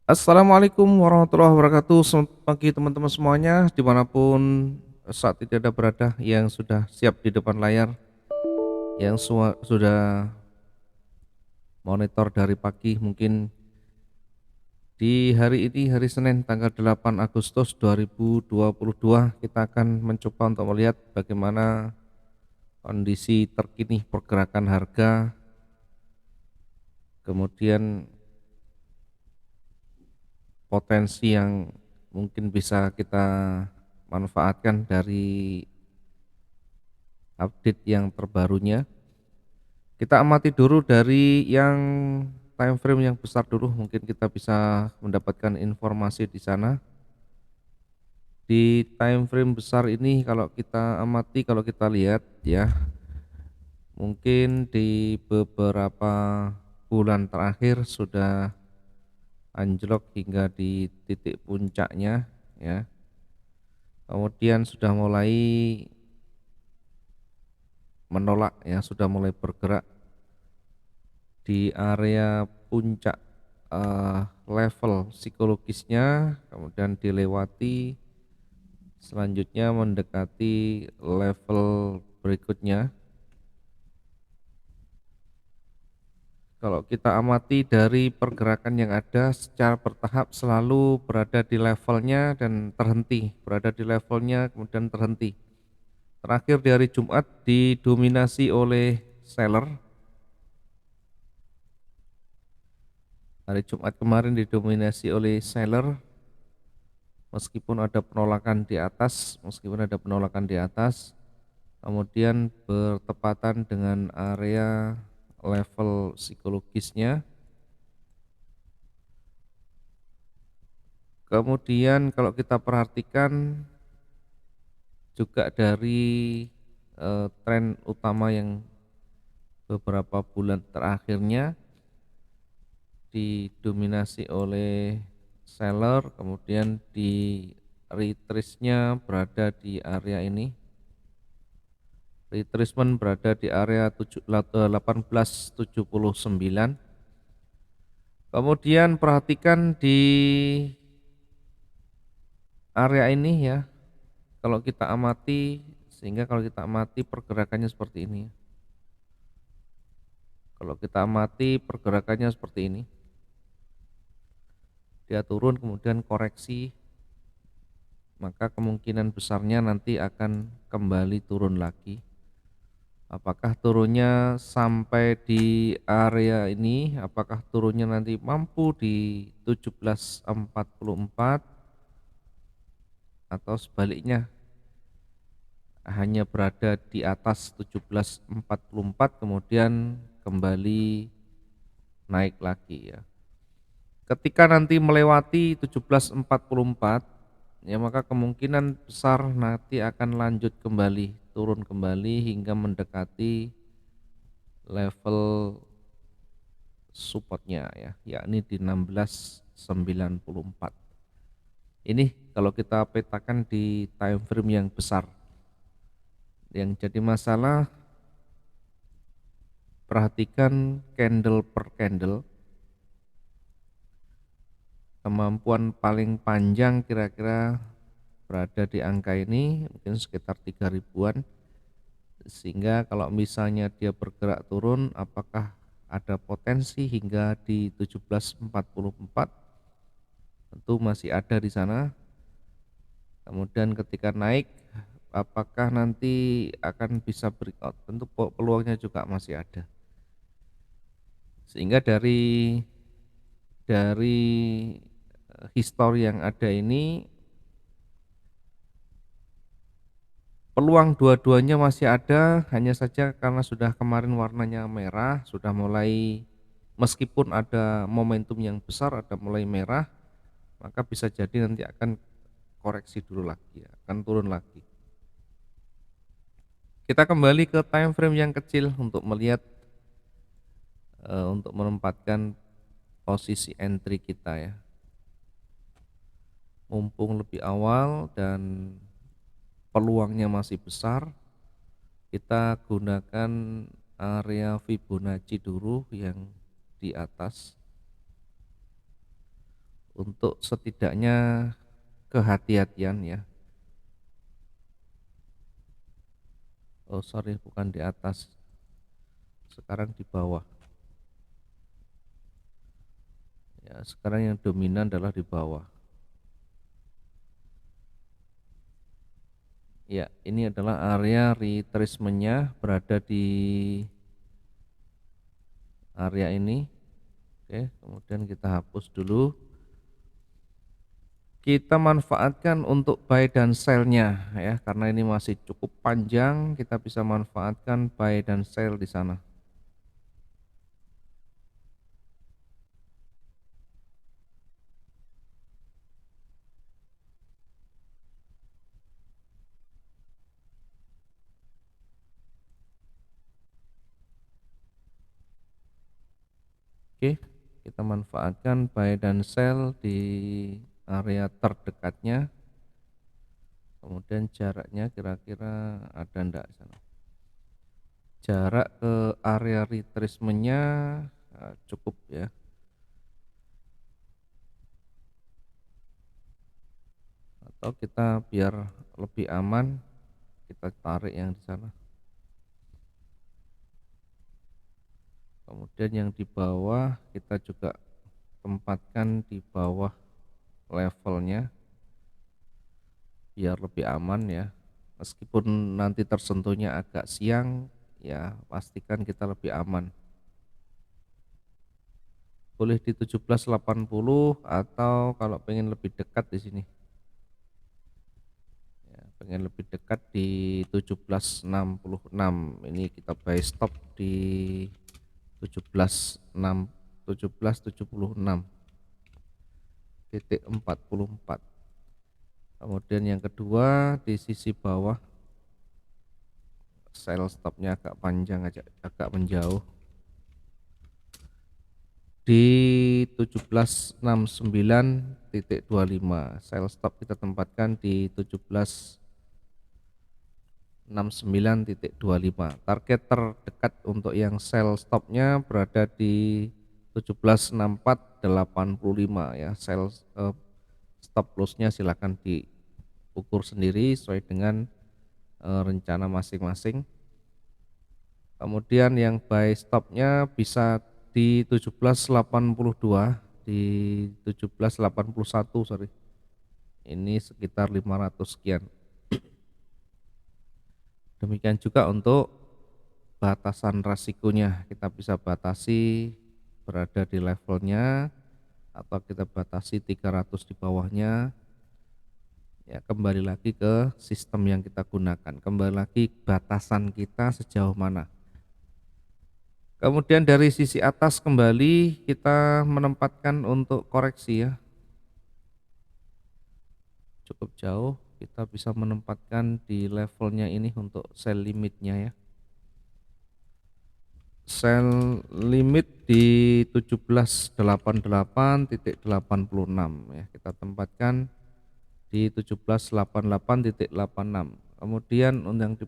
Assalamualaikum warahmatullahi wabarakatuh. Selamat pagi teman-teman semuanya, dimanapun saat ini Anda berada, yang sudah siap di depan layar, yang sudah monitor dari pagi. Mungkin di hari ini, hari Senin, tanggal 8 Agustus 2022, kita akan mencoba untuk melihat bagaimana kondisi terkini pergerakan harga, kemudian potensi yang mungkin bisa kita manfaatkan dari update yang terbarunya. Kita amati dulu dari yang time frame yang besar dulu, mungkin kita bisa mendapatkan informasi di sana. Di time frame besar ini kalau kita amati, kalau kita lihat ya, mungkin di beberapa bulan terakhir sudah anjlok hingga di titik puncaknya ya. Kemudian sudah mulai menolak ya, sudah mulai bergerak di area puncak level psikologisnya, kemudian dilewati, selanjutnya mendekati level berikutnya. Kalau kita amati dari pergerakan yang ada secara bertahap selalu berada di levelnya dan terhenti, berada di levelnya kemudian terhenti. Terakhir di hari Jumat didominasi oleh seller. Hari Jumat kemarin didominasi oleh seller, meskipun ada penolakan di atas, kemudian bertepatan dengan area level psikologisnya. Kemudian kalau kita perhatikan juga dari tren utama yang beberapa bulan terakhirnya didominasi oleh seller, kemudian di retrace-nya berada di area ini. Retracement berada di area 1879. Kemudian perhatikan di area ini ya, kalau kita amati, sehingga kalau kita amati pergerakannya seperti ini. Kalau kita amati pergerakannya seperti ini, dia turun kemudian koreksi, maka kemungkinan besarnya nanti akan kembali turun lagi. Apakah turunnya sampai di area ini, apakah turunnya nanti mampu di 1744 atau sebaliknya hanya berada di atas 1744 kemudian kembali naik lagi ya. Ketika nanti melewati 1744 ya, maka kemungkinan besar nanti akan lanjut kembali, turun kembali hingga mendekati level supportnya ya, yakni di 1694. Ini kalau kita petakan di time frame yang besar. Yang jadi masalah, perhatikan candle per candle. Kemampuan paling panjang kira-kira berada di angka ini, mungkin sekitar 3 ribuan. Sehingga kalau misalnya dia bergerak turun, apakah ada potensi hingga di 1744? Tentu masih ada di sana. Kemudian ketika naik, apakah nanti akan bisa breakout? Tentu peluangnya juga masih ada. Sehingga dari histori yang ada ini, peluang dua-duanya masih ada, hanya saja karena sudah kemarin warnanya merah, sudah mulai, meskipun ada momentum yang besar, ada mulai merah, maka bisa jadi nanti akan koreksi dulu lagi ya, akan turun lagi. Kita kembali ke time frame yang kecil untuk melihat, untuk menempatkan posisi entry kita ya. Mumpung lebih awal dan peluangnya masih besar, kita gunakan area Fibonacci dulu yang di atas untuk setidaknya kehati-hatian ya. Oh sorry, bukan di atas, sekarang di bawah ya. Sekarang yang dominan adalah di bawah ya. Ini adalah area retracement-nya berada di area ini. Oke, kemudian kita hapus dulu. Kita manfaatkan untuk buy dan sell-nya ya, karena ini masih cukup panjang, kita bisa manfaatkan buy dan sell di sana. Oke, kita manfaatkan buy dan sell di area terdekatnya. Kemudian jaraknya kira-kira ada enggak di sana. Jarak ke area retracement-nya cukup ya. Atau kita biar lebih aman, kita tarik yang di sana. Kemudian yang di bawah kita juga tempatkan di bawah levelnya biar lebih aman ya. Meskipun nanti tersentuhnya agak siang ya, pastikan kita lebih aman. Boleh di 1780 atau kalau pengen lebih dekat di sini ya, pengen lebih dekat di 1766. Ini kita buy stop di 1776.44. Kemudian yang kedua di sisi bawah sell stopnya agak panjang aja, agak menjauh di 1769.25. Sell stop kita tempatkan di 1769.25. Target terdekat untuk yang sell stopnya berada di 1764.85 ya. Sell stop lossnya silakan diukur sendiri sesuai dengan rencana masing-masing. Kemudian yang buy stopnya bisa di 1782, di 1781 sorry, ini sekitar 500 sekian. Demikian juga untuk batasan resikonya, kita bisa batasi berada di levelnya atau kita batasi 300 di bawahnya ya. Kembali lagi ke sistem yang kita gunakan, kembali lagi batasan kita sejauh mana. Kemudian dari sisi atas kembali kita menempatkan untuk koreksi ya, cukup jauh, kita bisa menempatkan di levelnya ini untuk sell limitnya ya. Sell limit di 1788.86 ya, kita tempatkan di 1788.86. Kemudian untuk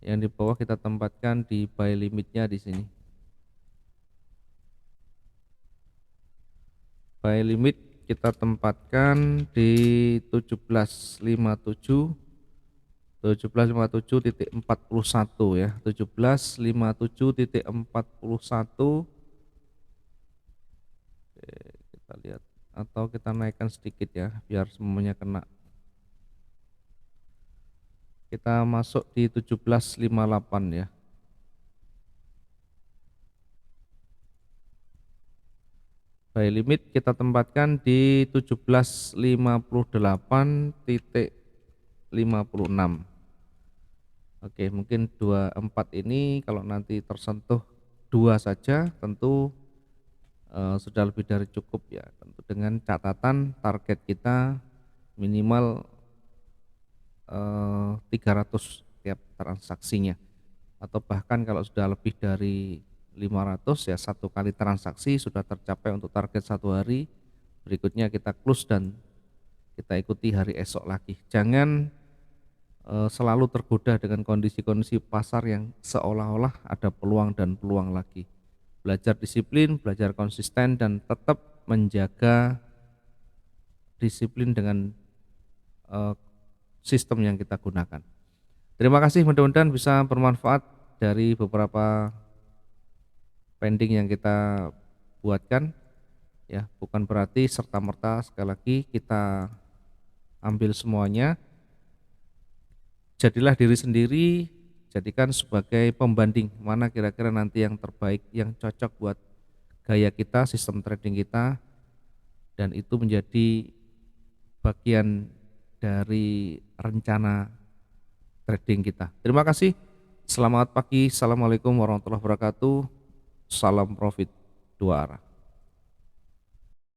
yang di bawah kita tempatkan di buy limitnya di sini. Buy limit kita tempatkan di 1757.41 ya, 1757.41. Kita lihat atau kita naikkan sedikit ya biar semuanya kena. Kita masuk di 1758 ya. Buy limit kita tempatkan di 1758.56. Oke, mungkin 24 ini kalau nanti tersentuh 2 saja tentu sudah lebih dari cukup ya. Tentu dengan catatan target kita minimal 300 tiap transaksinya, atau bahkan kalau sudah lebih dari 500 ya, satu kali transaksi sudah tercapai untuk target satu hari. Berikutnya kita close dan kita ikuti hari esok lagi. Jangan selalu tergoda dengan kondisi-kondisi pasar yang seolah-olah ada peluang dan peluang lagi. Belajar disiplin, belajar konsisten, dan tetap menjaga disiplin dengan sistem yang kita gunakan. Terima kasih, mudah-mudahan bisa bermanfaat dari beberapa pending yang kita buatkan ya, bukan berarti serta-merta sekali lagi kita ambil semuanya. Jadilah diri sendiri, jadikan sebagai pembanding mana kira-kira nanti yang terbaik, yang cocok buat gaya kita, sistem trading kita, dan itu menjadi bagian dari rencana trading kita. Terima kasih. Selamat pagi. Assalamualaikum warahmatullahi wabarakatuh. Salam profit dua arah.